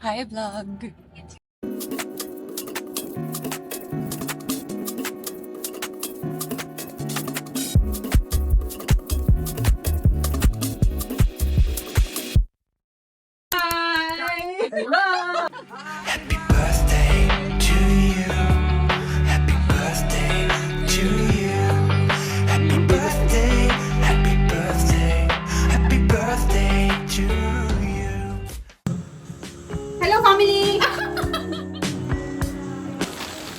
Hi, vlog! Hi! Hello! Happy birthday to you. Happy birthday to you. Happy birthday, happy birthday, happy birthday to you. Hello, family!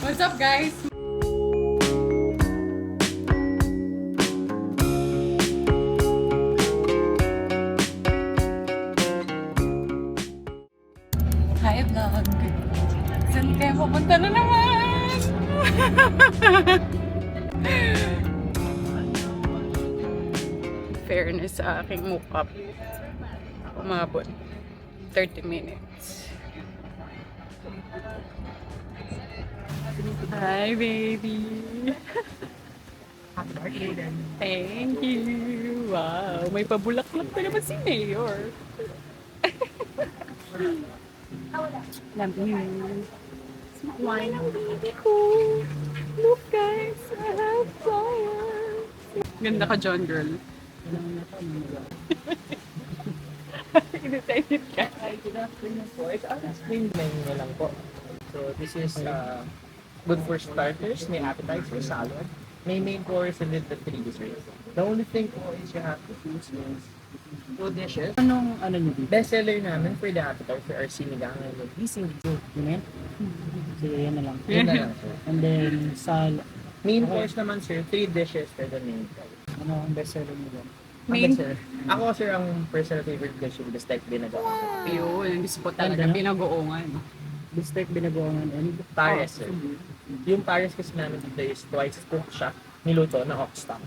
What's up, guys? Hi, vlog! Saan kayo pupunta na naman? Fairness sa aking mukha. Umabot 30 minutes. Hi, baby! Happy birthday then. Thank you! Wow! May pabulaklak pa naman si Mayor. Love you. Smile ang baby ko. Look guys, I have flowers. Ganda ka, John girl. Excited ka. Hi, good afternoon po. Ito ang spring menu na lang po. So this is good for starters, may appetizer, salad, may main course, and then the 3 desserts. The only thing po is you have to choose is 2 dishes. Anong ano nyo dito? Best seller namin for the appetizer are sinigang and gising. Yun? Sige, yan na lang. Yun na lang sir. And then, Main course naman sir, 3 dishes for the main course. ano ang best seller nyo dyan? Main? Sir. Ako sir, ang personal favorite dish yung the steak binagawa. Yun, gusto ko talaga. Ganda. Binagoongan. Bistec, binagoangan, and Pares sir. Yung pares kasi namin dito is twice cooked siya, niluto na ox stock.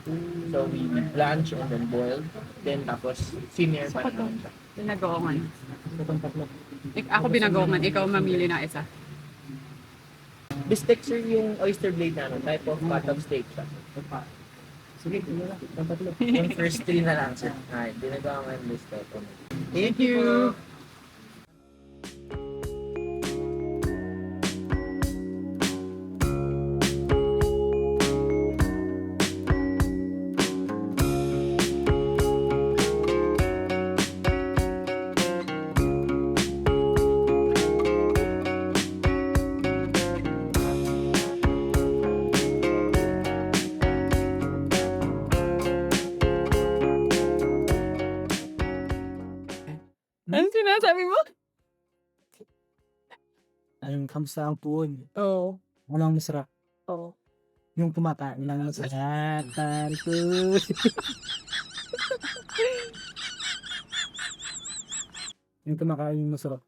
So we blanch and then boiled, then tapos simmer pa naman siya. Binagoongan. Itong tatlo. Ako binagoongan. Ikaw mamili ng isa. Bistec sir yung oyster blade namin, type of cut of steak siya. Sige, yun na lang. Itong tatlo. Yung first 3 na lang sir. Ay, dinagawa ng bistec. Thank you! Ano sinasabi mo? Anong kamusta ang puon? Oo. Anong masarap? Oo. Yung kumakain lang masarap. Tarko. Yung kumakain masarap.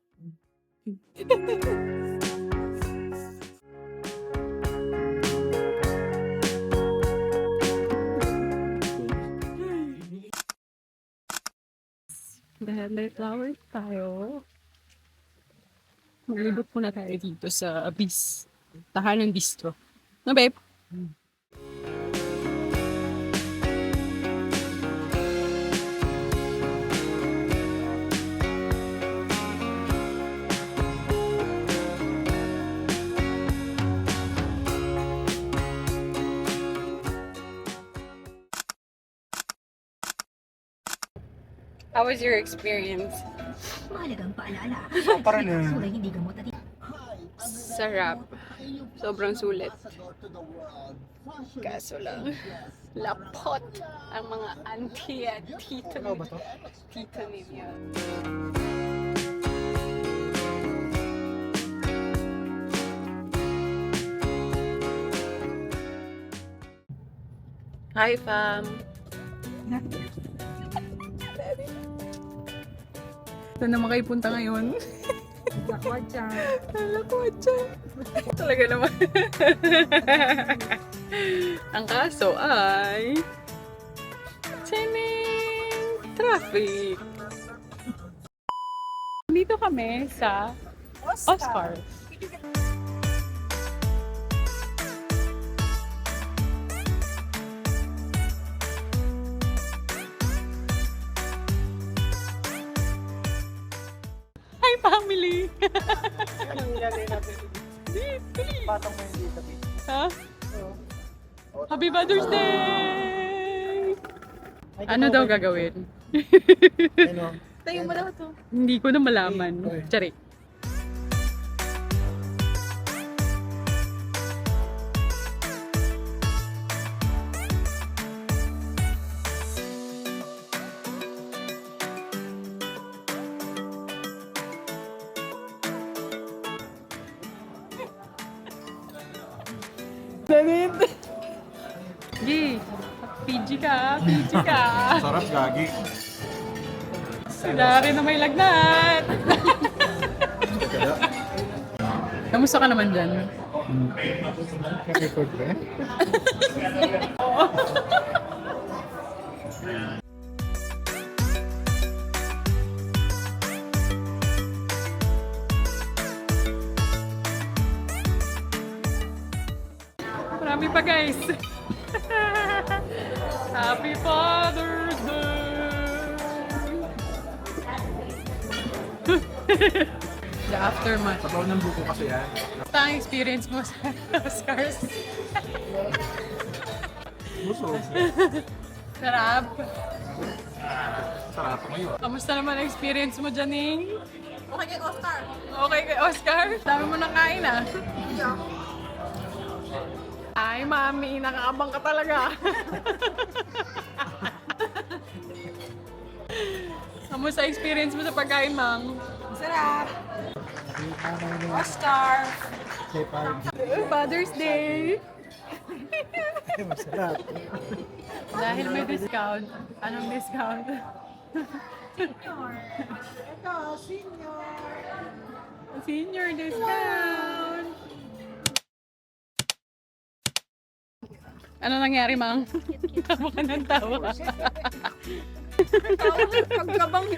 Dahil may flowers tayo, maglibot muna tayo dito sa Tahanan Bistro. No, babe? How was your experience? Mahalagang paalala. Para na. Kulay hindi gamot at Sarap. Sobrang sulit. Kaso lang, lapot ang mga auntie at tito. Ikaw ba to? Tito ninyo. Hi, fam. Saan naman kayo punta ngayon? Lakwadya. Lakwadya. Talaga naman. Ang kaso ay Chinese traffic. Dito kami sa Oscar. Hi, family. Anong ilalagay natin? Patong mo yung dito. Ha? Happy Father's Day! Ano daw gagawin? Ano? Tayo mo daw to. Hindi ko na malaman. Tsari. David! Gi, PG ka, PG ka. Sarap gagi. Dari na may lagnat. Kamusta ka naman dyan? Record ba? Marami pa guys. Happy Father's Day! The aftermath. Sabaw ng buko kasi yan. Basta ang experience mo sa Oscars. Busog. Sarap. Sarap ngayon. Kamusta naman ang experience mo, Janine? Okay kay Oscar. Okay kay Oscar? Dami mo nang kain ah. Ay, mami, nakakabang ka talaga. Kamusta experience mo sa pagkain, Mang? Sarap. Oscar. Father's Day! Masarap. Dahil may discount. Anong discount? Ito, senior. Senior discount! Ano nangyari, Mang? Tawa ka ng tawa.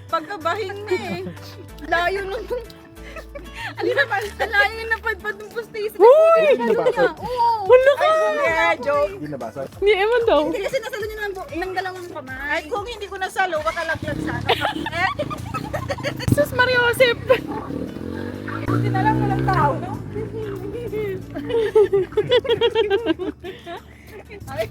Pagkabahing na eh. Layo nung... Ano naman? Layo yung napadpad ng pustays. Uy! Oo. Wala ka! Joke. Hindi nabasa. Hindi, ewan daw. Hindi kasi nasalo niyo ng dalawang kamay. Ay, kung hindi ko nasalo, makalaglag sana. Sus Mariosep! Hindi na lang walang tao, no? Ay.